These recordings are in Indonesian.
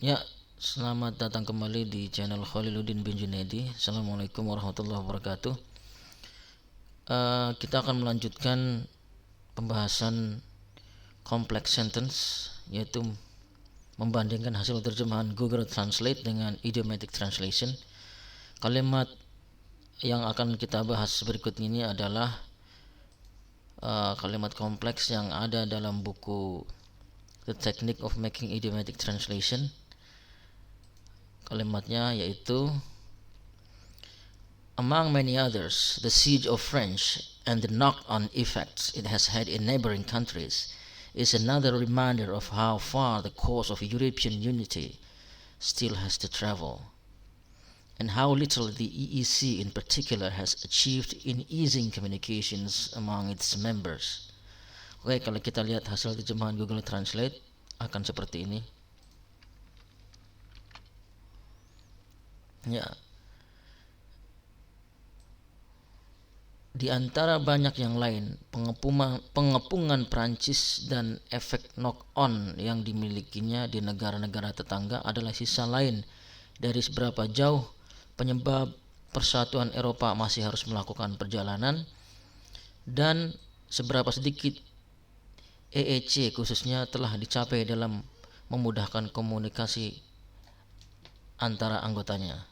Ya, selamat datang kembali di channel Khaliluddin bin Junaidi. Assalamualaikum warahmatullahi wabarakatuh. Kita akan melanjutkan pembahasan complex sentence, yaitu membandingkan hasil terjemahan Google Translate dengan idiomatic translation. Kalimat yang akan kita bahas berikut ini adalah kalimat kompleks yang ada dalam buku The Technique of Making Idiomatic Translation. Kalimatnya yaitu: among many others, the siege of French and the knock-on effects it has had in neighboring countries is another reminder of how far the cause of European unity still has to travel, and how little the EEC in particular has achieved in easing communications among its members. Oke, kalau kita lihat hasil terjemahan Google Translate akan seperti ini. Ya. Di antara banyak yang lain, pengepungan Prancis dan efek knock-on yang dimilikinya di negara-negara tetangga adalah sisa lain dari seberapa jauh penyebab persatuan Eropa masih harus melakukan perjalanan, dan seberapa sedikit EEC khususnya telah dicapai dalam memudahkan komunikasi antara anggotanya.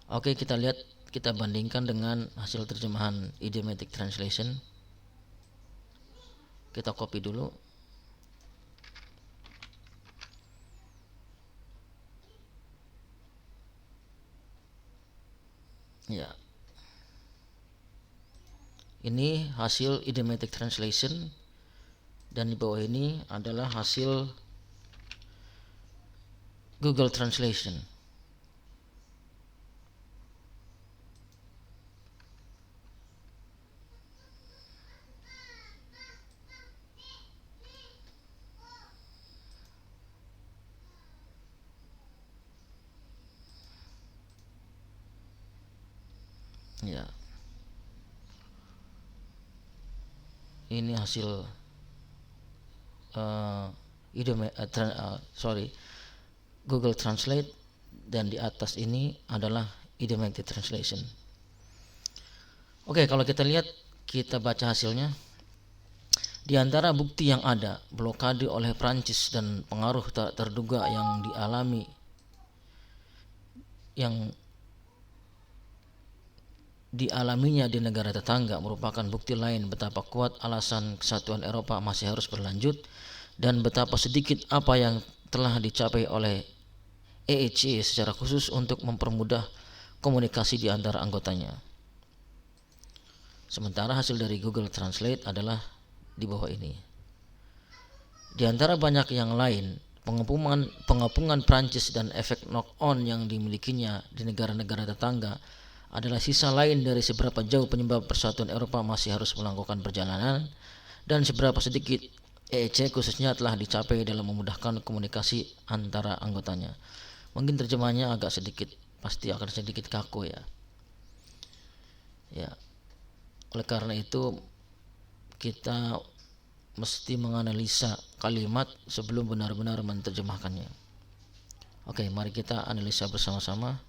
Oke, kita bandingkan dengan hasil terjemahan idiomatic translation. Kita copy dulu. Ya. Ini hasil idiomatic translation, dan di bawah ini adalah hasil Google Translation. Ya. Ini hasil Google Translate, dan di atas ini adalah idiomatic translation. Oke, kalau kita lihat, kita baca hasilnya. Di antara bukti yang ada, blokade oleh Prancis dan pengaruh tak terduga yang dialaminya di negara tetangga merupakan bukti lain betapa kuat alasan kesatuan Eropa masih harus berlanjut, dan betapa sedikit apa yang telah dicapai oleh EEC secara khusus untuk mempermudah komunikasi di antara anggotanya. Sementara hasil dari Google Translate adalah di bawah ini. Di antara banyak yang lain, pengepungan Prancis dan efek knock-on yang dimilikinya di negara-negara tetangga adalah sisa lain dari seberapa jauh penyebab persatuan Eropa masih harus melakukan perjalanan, dan seberapa sedikit EEC khususnya telah dicapai dalam memudahkan komunikasi antara anggotanya. Mungkin terjemahannya agak sedikit, pasti akan sedikit kaku ya. Ya. Oleh karena itu, kita mesti menganalisa kalimat sebelum benar-benar menerjemahkannya. Oke, mari kita analisa bersama-sama.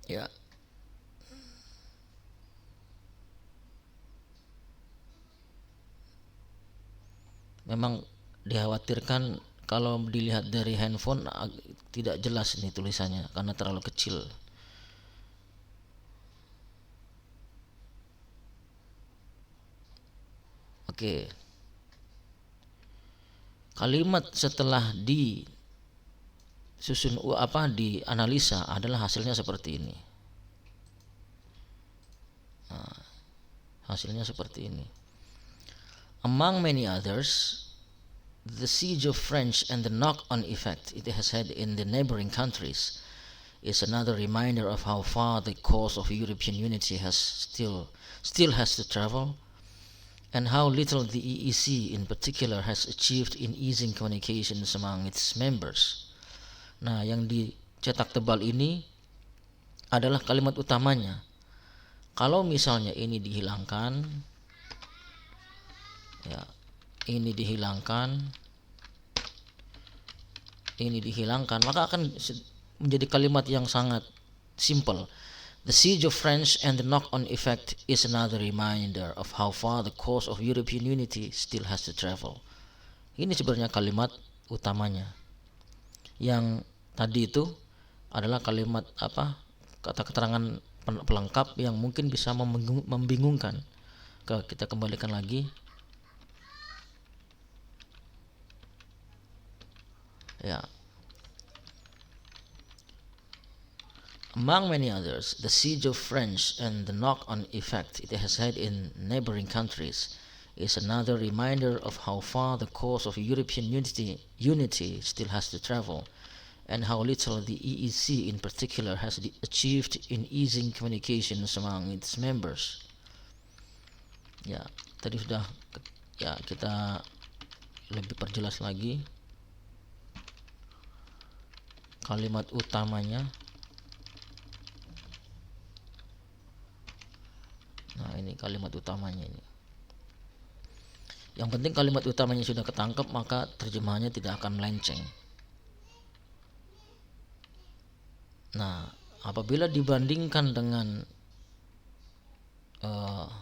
Ya. Memang dikhawatirkan kalau dilihat dari handphone tidak jelas nih tulisannya karena terlalu kecil. Oke. Kalimat setelah dianalisa adalah hasilnya seperti ini. Nah, hasilnya seperti ini. Among many others, the siege of French and the knock-on effect it has had in the neighboring countries is another reminder of how far the cause of European unity still has to travel, and how little the EEC in particular has achieved in easing communications among its members. Nah, yang dicetak tebal ini adalah kalimat utamanya. Kalau misalnya ini dihilangkan, ya, ini dihilangkan, maka akan menjadi kalimat yang sangat simple. The siege of France and the knock-on effect is another reminder of how far the cause of European unity still has to travel. Ini sebenarnya kalimat utamanya. Yang tadi itu adalah kalimat kata keterangan pelengkap yang mungkin bisa membingungkan. Kita kembalikan lagi. Ya. Among many others, the siege of France and the knock-on effect it has had in neighboring countries is another reminder of how far the cause of European unity still has to travel, and how little the EEC in particular has achieved in easing communications among its members. Ya, tadi sudah kita lebih perjelas lagi kalimat utamanya. Nah, ini kalimat utamanya ini. Yang penting kalimat utamanya sudah ketangkep, maka terjemahannya tidak akan melenceng. Nah, apabila dibandingkan dengan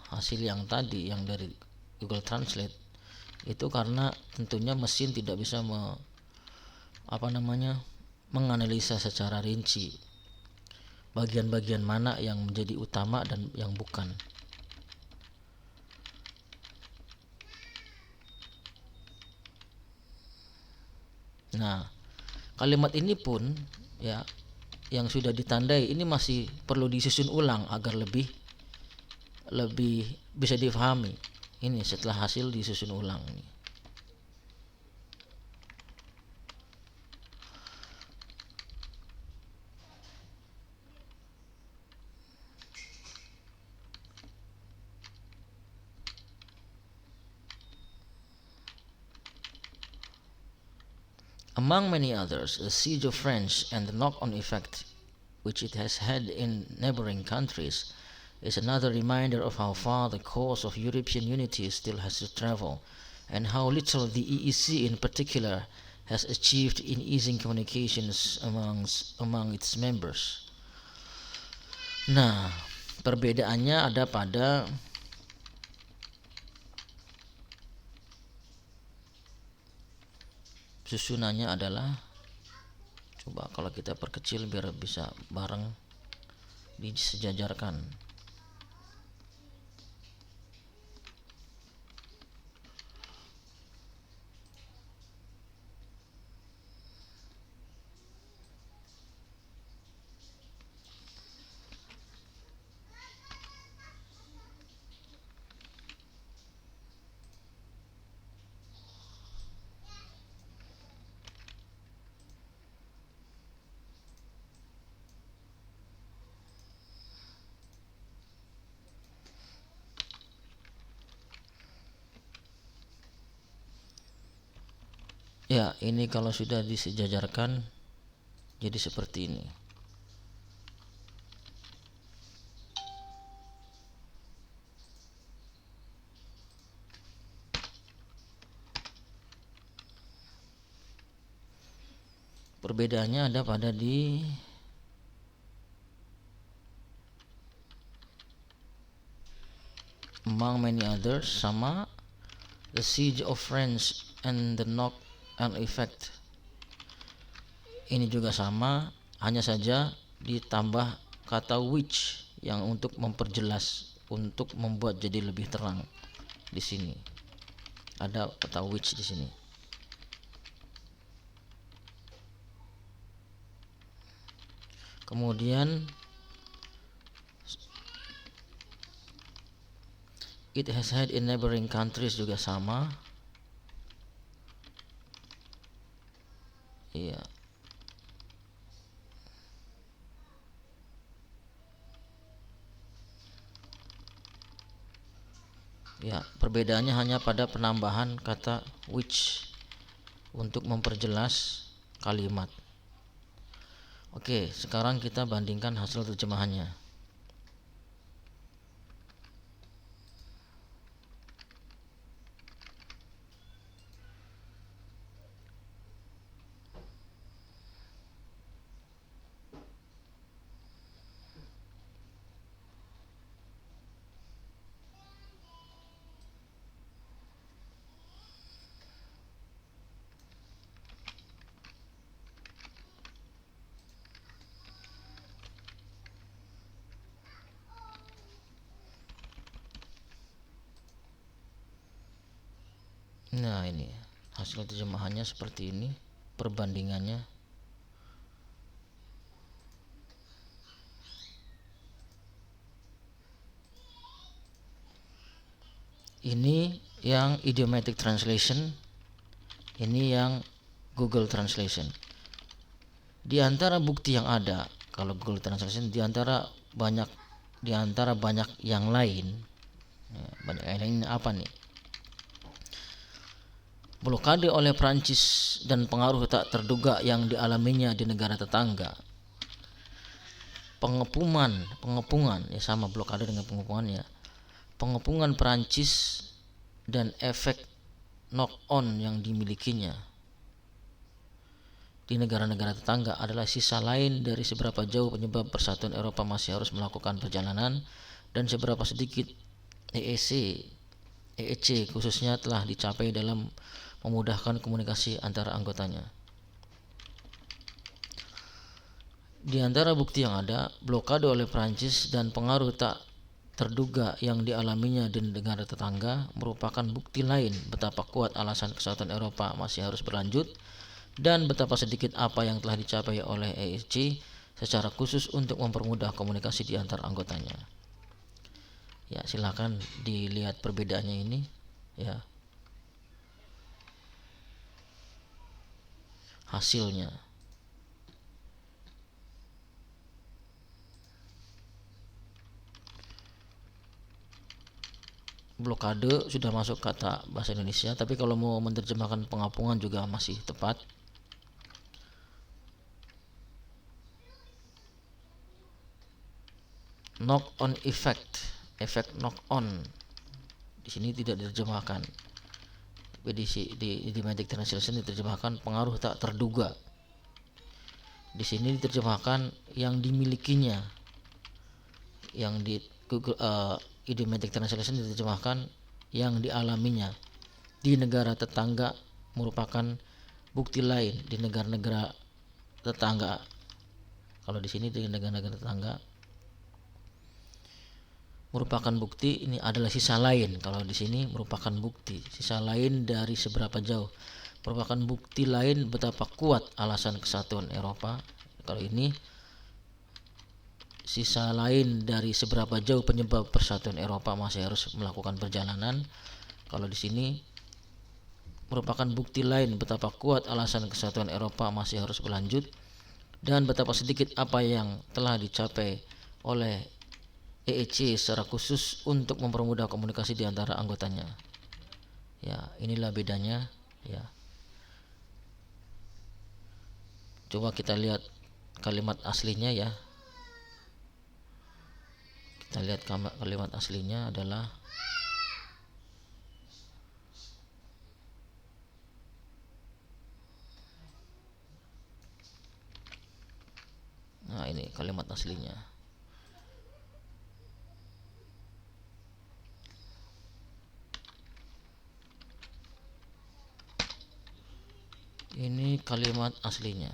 hasil yang tadi yang dari Google Translate, itu karena tentunya mesin tidak bisa menganalisa secara rinci bagian-bagian mana yang menjadi utama dan yang bukan. Nah, kalimat ini pun ya yang sudah ditandai ini masih perlu disusun ulang agar lebih bisa difahami. Ini setelah hasil disusun ulang ini. Among many others, the siege of France and the knock-on effect which it has had in neighboring countries is another reminder of how far the cause of European unity still has to travel, and how little the EEC in particular has achieved in easing communications among its members. Nah, perbedaannya ada pada susunannya adalah, coba kalau kita perkecil biar bisa bareng disejajarkan. Ya, ini kalau sudah disejajarkan jadi seperti ini. Perbedaannya ada pada di among many others sama the siege of France and the knock-on effect. Ini juga sama, hanya saja ditambah kata which yang untuk memperjelas, untuk membuat jadi lebih terang. Di sini ada kata which di sini. Kemudian it has had in neighboring countries juga sama. Iya. Ya, perbedaannya hanya pada penambahan kata which untuk memperjelas kalimat. Oke, sekarang kita bandingkan hasil terjemahannya. Nah, ini hasil terjemahannya seperti ini, perbandingannya. Ini yang idiomatic translation, ini yang Google Translation. Di antara bukti yang ada, kalau Google Translation di antara banyak yang lain, ya, banyak yang lain apa nih? Blokade oleh Prancis dan pengaruh tak terduga yang dialaminya di negara tetangga. Pengepungan ya, sama blokade dengan pengepungan ya. Pengepungan Prancis dan efek knock on yang dimilikinya di negara-negara tetangga adalah sisa lain dari seberapa jauh penyebab persatuan Eropa masih harus melakukan perjalanan dan seberapa sedikit EEC khususnya telah dicapai dalam memudahkan komunikasi antara anggotanya. Di antara bukti yang ada, blokade oleh Prancis dan pengaruh tak terduga yang dialaminya di negara tetangga merupakan bukti lain betapa kuat alasan kesatuan Eropa masih harus berlanjut dan betapa sedikit apa yang telah dicapai oleh EEC secara khusus untuk mempermudah komunikasi di antar anggotanya. Ya, silakan dilihat perbedaannya ini ya. Hasilnya. Blokade sudah masuk kata bahasa Indonesia, tapi kalau mau menerjemahkan pengapungan juga masih tepat. Knock on effect, efek knock on di sini tidak diterjemahkan. Tapi di idiomatic translation diterjemahkan pengaruh tak terduga. Di sini diterjemahkan yang dimilikinya. Yang di Google idiomatic translation diterjemahkan yang dialaminya di negara tetangga merupakan bukti lain di negara-negara tetangga. Kalau di sini di negara-negara tetangga merupakan bukti, ini adalah sisa lain. Kalau di sini merupakan bukti, sisa lain dari seberapa jauh, merupakan bukti lain betapa kuat alasan kesatuan Eropa. Kalau ini sisa lain dari seberapa jauh penyebab persatuan Eropa masih harus melakukan perjalanan. Kalau di sini merupakan bukti lain betapa kuat alasan kesatuan Eropa masih harus berlanjut dan betapa sedikit apa yang telah dicapai oleh EEC secara khusus untuk mempermudah komunikasi di antara anggotanya. Ya, inilah bedanya ya. Coba kita lihat kalimat aslinya ya. Kita lihat kalimat aslinya adalah ini kalimat aslinya. Ini kalimat aslinya.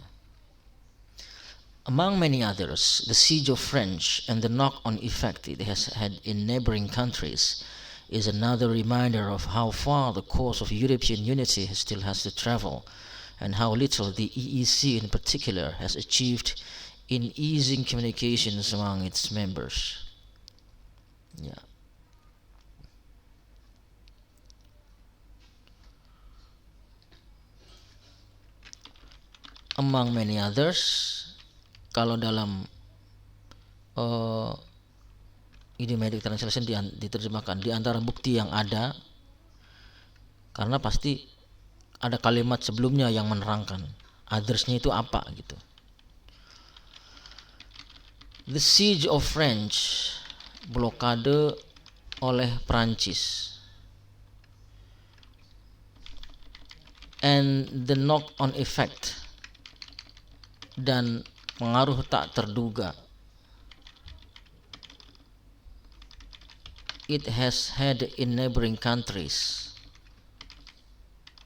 Among many others, the siege of French and the knock-on effect it has had in neighboring countries is another reminder of how far the cause of European unity still has to travel, and how little the EEC in particular has achieved in easing communications among its members. Ya. Among many others, kalau dalam idiomatic translation diterjemahkan di antara bukti yang ada, karena pasti ada kalimat sebelumnya yang menerangkan others-nya itu apa gitu. The siege of French, blokade oleh Prancis, and the knock-on effect, dan pengaruh tak terduga it has had in neighboring countries,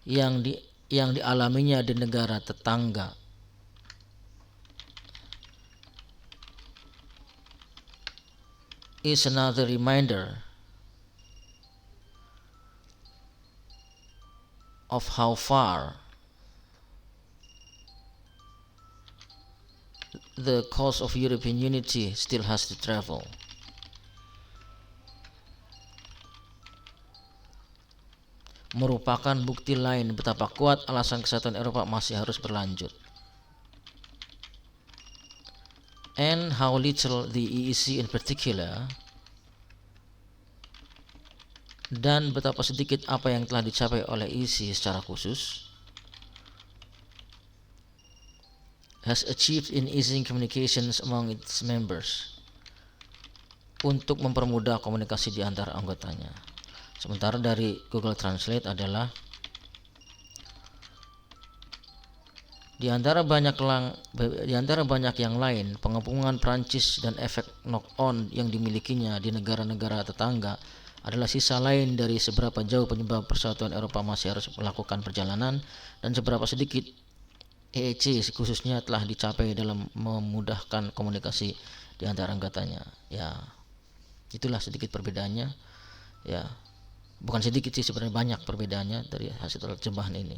yang dialaminya di negara tetangga, is another reminder of how far the cause of European unity still has to travel. Merupakan bukti lain betapa kuat alasan kesatuan Eropa masih harus berlanjut. And how little the EEC in particular, dan betapa sedikit apa yang telah dicapai oleh EEC secara khusus, has achieved in easing communications among its members, untuk mempermudah komunikasi di antara anggotanya. Sementara dari Google Translate adalah di antara banyak yang lain, pengepungan Prancis dan efek knock-on yang dimilikinya di negara-negara tetangga adalah sisa lain dari seberapa jauh penyebab persatuan Eropa masih harus melakukan perjalanan dan seberapa sedikit EEC khususnya telah dicapai dalam memudahkan komunikasi di antara anggotanya. Ya, itulah sedikit perbedaannya. Ya, bukan sedikit sih, sebenarnya banyak perbedaannya dari hasil terjemahan ini.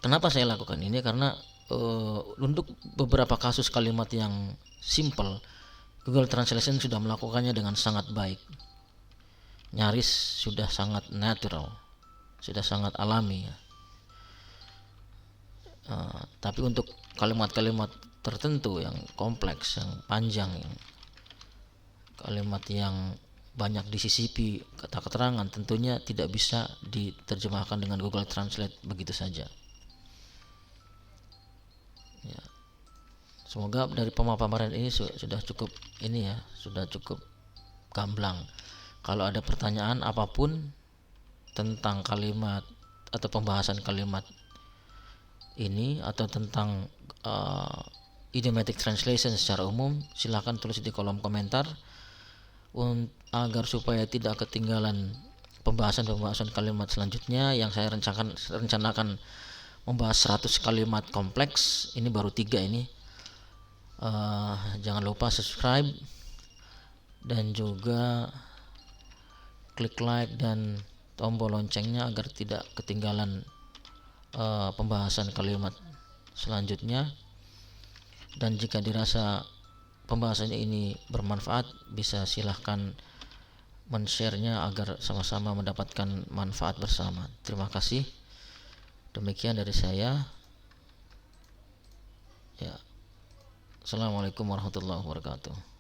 Kenapa saya lakukan ini? Karena untuk beberapa kasus kalimat yang simple, Google Translation sudah melakukannya dengan sangat baik. Nyaris sudah sangat natural, sudah sangat alami. Tapi untuk kalimat-kalimat tertentu yang kompleks, yang panjang, yang kalimat yang banyak disisipi kata keterangan, tentunya tidak bisa diterjemahkan dengan Google Translate begitu saja. Ya. Semoga dari pemaparan ini sudah cukup sudah cukup gamblang. Kalau ada pertanyaan apapun tentang kalimat atau pembahasan kalimat ini atau tentang idiomatic translation secara umum, silakan tulis di kolom komentar agar supaya tidak ketinggalan pembahasan kalimat selanjutnya yang saya rencanakan membahas 100 kalimat kompleks. Ini baru 3 ini. Jangan lupa subscribe dan juga klik like dan tombol loncengnya agar tidak ketinggalan pembahasan kalimat selanjutnya. Dan jika dirasa pembahasannya ini bermanfaat, bisa silahkan men-share-nya agar sama-sama mendapatkan manfaat bersama. Terima kasih. Demikian dari saya. Ya. Assalamualaikum warahmatullahi wabarakatuh.